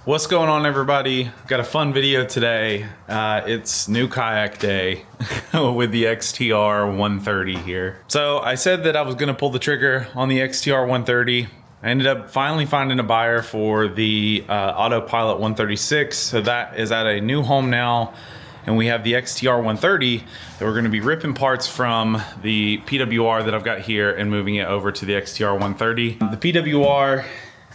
What's going on, everybody? Got a fun video today. It's new kayak day with the XTR130 here. So I said that I was gonna pull the trigger on the XTR130. I ended up finally finding a buyer for the Autopilot 136. So that is at a new home now. And we have the XTR130 that we're gonna be ripping parts from the PWR that I've got here and moving it over to the XTR130. The PWR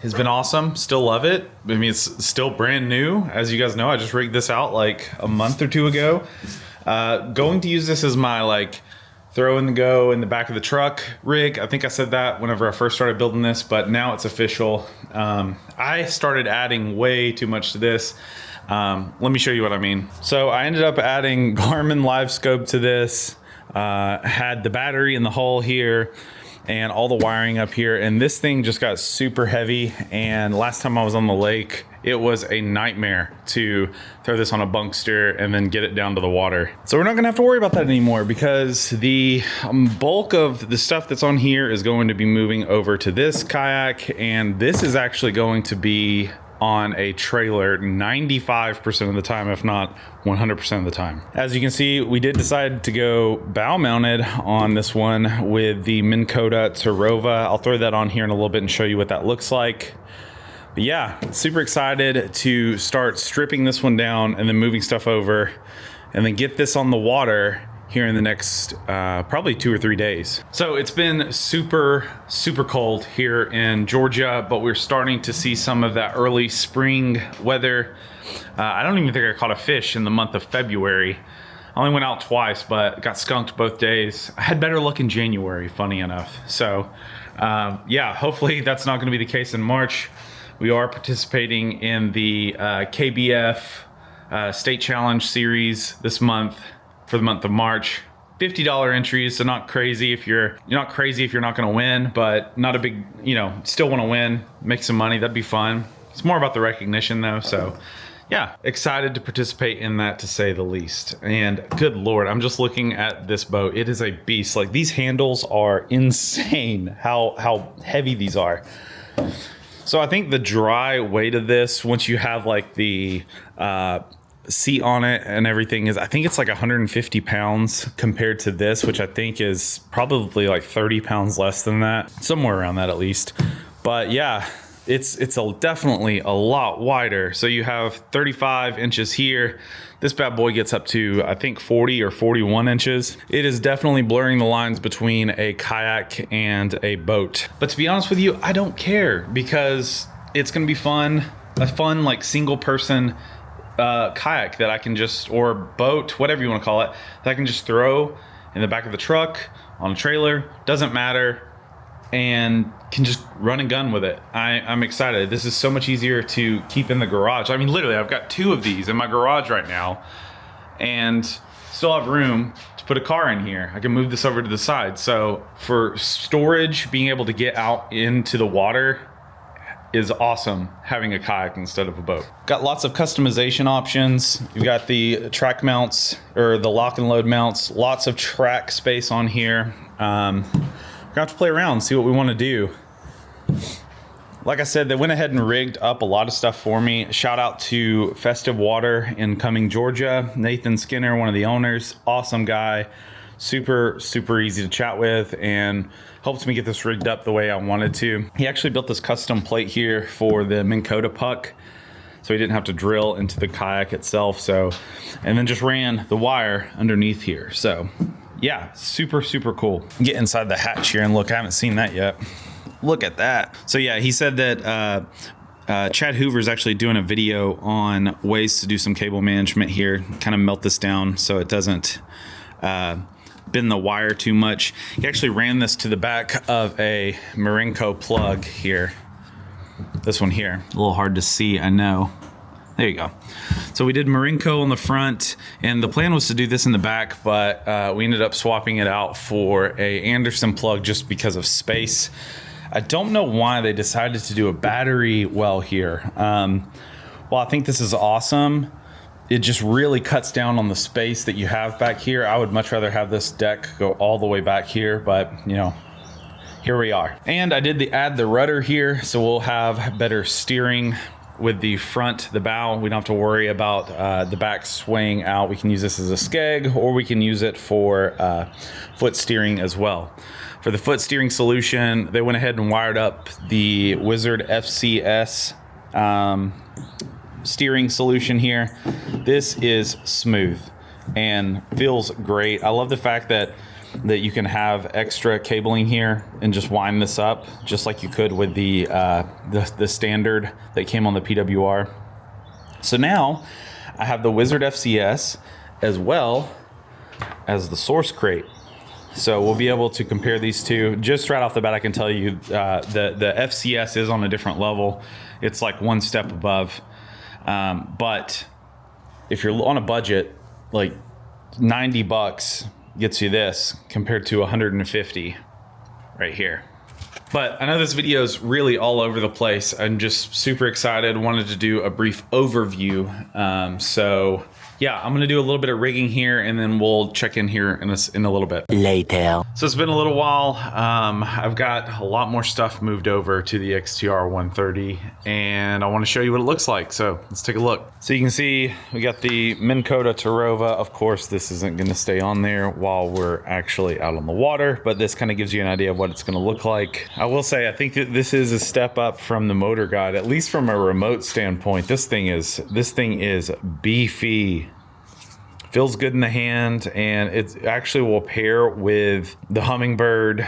has been awesome, still love it. I mean, it's still brand new. As you guys know, I just rigged this out like a month or two ago. Going to use this as my throw and go in the back of the truck rig. I think I said that whenever I first started building this, but now it's official. I started adding way too much to this. Let me show you what I mean. So I ended up adding Garmin Live Scope to this, had the battery in the hull here, and all the wiring up here, and this thing just got super heavy. And last time I was on the lake, it was a nightmare to throw this on a bunkster and then get it down to the water. So we're not gonna have to worry about that anymore, because the bulk of the stuff that's on here is going to be moving over to this kayak, and this is actually going to be on a trailer 95% of the time, if not 100% of the time. As you can see, we did decide to go bow mounted on this one with the Nucanoe Tarova. I'll throw that on here in a little bit and show you what that looks like. But yeah, super excited to start stripping this one down and then moving stuff over and then get this on the water here in the next probably 2 or 3 days. So it's been super cold here in Georgia, but we're starting to see some of that early spring weather. I don't even think I caught a fish in the month of February. I only went out twice, but got skunked both days. I had better luck in January, funny enough. So yeah, hopefully that's not gonna be the case in March. We are participating in the KBF State Challenge Series this month, for the month of March. $50 entries, so not crazy if you're not crazy if you're not gonna win, but not a big, still wanna win, make some money, that'd be fun. It's more about the recognition though, so yeah, excited to participate in that, to say the least. And good Lord, I'm just looking at this boat. It is a beast. Like, these handles are insane, how heavy these are. So I think the dry weight of this, once you have like the seat on it and everything, is, I think it's like 150 pounds compared to this, which I think is probably like 30 pounds less than that, somewhere around that at least. But yeah, it's definitely a lot wider. So you have 35 inches here. This bad boy gets up to, I think, 40 or 41 inches. It is definitely blurring the lines between a kayak and a boat. But to be honest with you, I don't care, because it's gonna be fun, a fun like single person kayak that I can just, or boat, whatever you want to call it, that I can just throw in the back of the truck, on a trailer, doesn't matter, and can just run and gun with it. I'm excited. This is so much easier to keep in the garage. I mean, literally, I've got 2 of these in my garage right now, and still have room to put a car in here. I can move this over to the side. So for storage, being able to get out into the water is awesome, having a kayak instead of a boat. Got lots of customization options. You've got the track mounts, or the lock and load mounts, lots of track space on here. We're gonna have to play around, see what we wanna do. Like I said, they went ahead and rigged up a lot of stuff for me. Shout out to Festive Water in Cumming, Georgia. Nathan Skinner, one of the owners, awesome guy. Super easy to chat with, and helped me get this rigged up the way I wanted to. He actually built this custom plate here for the Nucanoe puck, so he didn't have to drill into the kayak itself. So, and then just ran the wire underneath here. So yeah, super cool. Get inside the hatch here and look, I haven't seen that yet. Look at that. So yeah, he said that Chad Hoover's actually doing a video on ways to do some cable management here, kind of melt this down so it doesn't bend the wire too much. He actually ran this to the back of a Nucanoe plug here. This one here, a little hard to see, I know. There you go. So we did Nucanoe on the front, and the plan was to do this in the back, but we ended up swapping it out for a Anderson plug just because of space. I don't know why they decided to do a battery well here. Well, I think this is awesome. It just really cuts down on the space that you have back here. I would much rather have this deck go all the way back here, but here we are. And I did add the rudder here, so we'll have better steering with the front, the bow. We don't have to worry about the back swaying out. We can use this as a skeg, or we can use it for foot steering as well. For the foot steering solution, they went ahead and wired up the Wizard FCS steering solution here. This is smooth and feels great. I love the fact that you can have extra cabling here and just wind this up just like you could with the standard that came on the PWR. So now I have the Wizard FCS as well as the Source Crate. So we'll be able to compare these two. Just right off the bat, I can tell you the FCS is on a different level. It's like one step above. But if you're on a budget, like $90 gets you this compared to 150 right here. But I know this video is really all over the place. I'm just super excited. Wanted to do a brief overview. So yeah, I'm gonna do a little bit of rigging here, and then we'll check in here in a little bit later. So it's been a little while. I've got a lot more stuff moved over to the XTR130, and I want to show you what it looks like. So let's take a look. So you can see we got the Minn Kota Tarova. Of course, this isn't gonna stay on there while we're actually out on the water, but this kind of gives you an idea of what it's gonna look like. I will say, I think that this is a step up from the Motor Guide, at least from a remote standpoint. This thing is beefy. Feels good in the hand, and it actually will pair with the Humminbird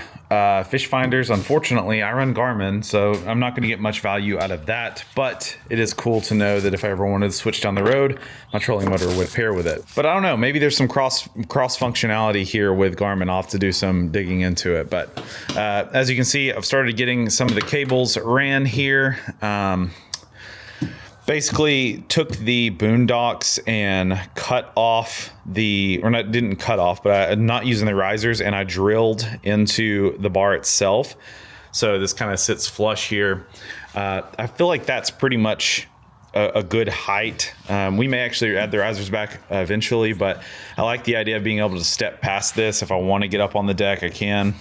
fish finders. Unfortunately, I run Garmin, so I'm not going to get much value out of that, but it is cool to know that if I ever wanted to switch down the road, my trolling motor would pair with it. But I don't know, maybe there's some cross functionality here with Garmin. I'll have to do some digging into it. But as you can see, I've started getting some of the cables ran here. Basically took the boondocks and cut off didn't cut off, but I'm not using the risers, and I drilled into the bar itself. So this kind of sits flush here. I feel like that's pretty much a good height. We may actually add the risers back eventually, but I like the idea of being able to step past this. If I want to get up on the deck, I can.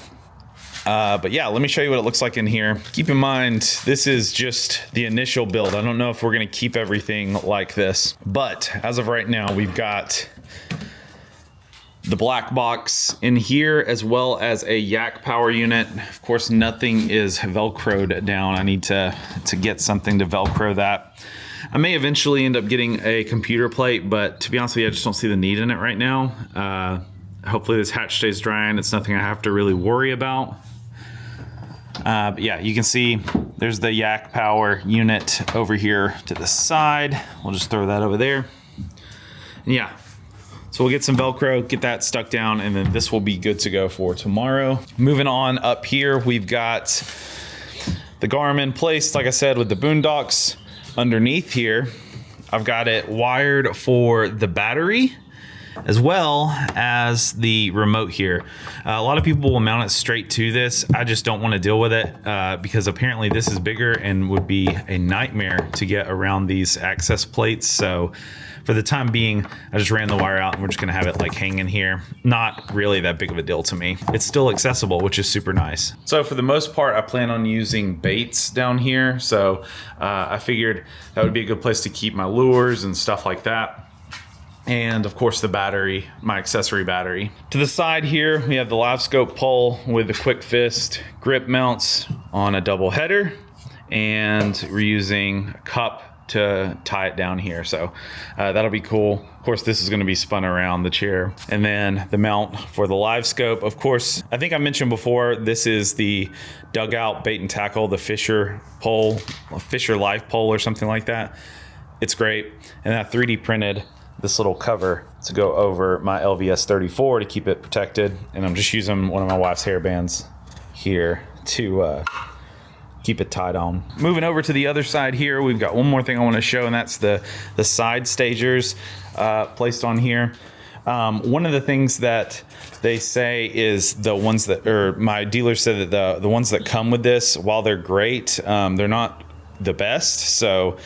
But yeah, let me show you what it looks like in here. Keep in mind, this is just the initial build. I don't know if we're going to keep everything like this, but as of right now, we've got the black box in here, as well as a yak power unit. Of course, nothing is Velcroed down. I need to get something to Velcro that. I may eventually end up getting a computer plate, but to be honest with you, I just don't see the need in it right now. Hopefully this hatch stays dry and it's nothing I have to really worry about. But yeah, you can see there's the yak power unit over here to the side. We'll just throw that over there. And yeah, so we'll get some Velcro, get that stuck down, and then this will be good to go for tomorrow. Moving on up here, we've got the Garmin placed, like I said, with the boondocks underneath here. I've got it wired for the battery as well as the remote here. A lot of people will mount it straight to this. I just don't want to deal with it because apparently this is bigger and would be a nightmare to get around these access plates. So for the time being, I just ran the wire out and we're just gonna have it like hanging here. Not really that big of a deal to me. It's still accessible, which is super nice. So for the most part, I plan on using baits down here. So I figured that would be a good place to keep my lures and stuff like that. And of course the battery, my accessory battery. To the side here, we have the live scope pole with the quick fist grip mounts on a double header, and we're using a cup to tie it down here. So that'll be cool. Of course, this is going to be spun around the chair. And then the mount for the live scope. Of course, I think I mentioned before, this is the dugout bait and tackle, the Fisher pole, Fisher live pole or something like that. It's great. And that 3D printed this little cover to go over my LVS 34 to keep it protected. And I'm just using one of my wife's hair bands here to keep it tied on. Moving over to the other side here, we've got one more thing I want to show, and that's the side stagers placed on here. One of the things that they say is the ones that, or my dealer said that the ones that come with this, while they're great, they're not the best. So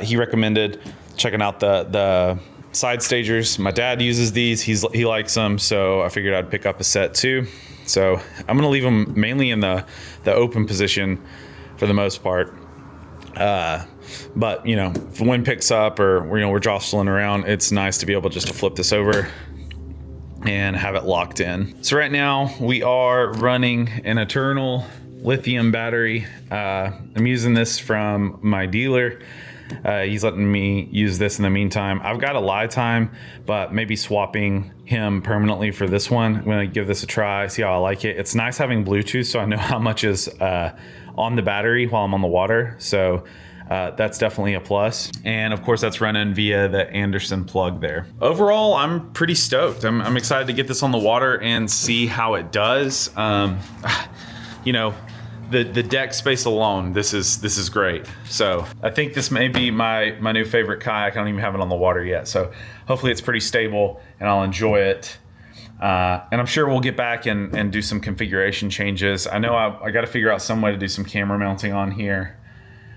he recommended checking out the side stagers. My dad uses these. He likes them, so I figured I'd pick up a set too. So I'm gonna leave them mainly in the open position for the most part. But you know, if the wind picks up or you know we're jostling around, it's nice to be able just to flip this over and have it locked in. So right now we are running an Eternal lithium battery. I'm using this from my dealer. He's letting me use this in the meantime. I've got a lifetime, but maybe swapping him permanently for this one. I'm gonna give this a try, see how I like it. It's nice having Bluetooth, so I know how much is on the battery while I'm on the water. So that's definitely a plus. And of course that's running via the Anderson plug there. Overall, I'm pretty stoked. I'm excited to get this on the water and see how it does. You know, the deck space alone, this is great. So I think this may be my new favorite kayak. I don't even have it on the water yet. So hopefully it's pretty stable and I'll enjoy it. And I'm sure we'll get back and do some configuration changes. I know I got to figure out some way to do some camera mounting on here.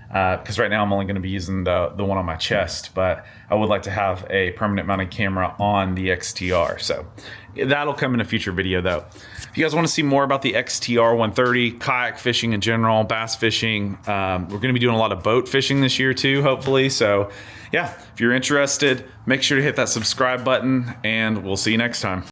Because right now I'm only going to be using the one on my chest, but I would like to have a permanent mounted camera on the XTR. So that'll come in a future video though. If you guys want to see more about the XTR130, kayak fishing in general, bass fishing, we're going to be doing a lot of boat fishing this year too, hopefully. So yeah, if you're interested, make sure to hit that subscribe button and we'll see you next time.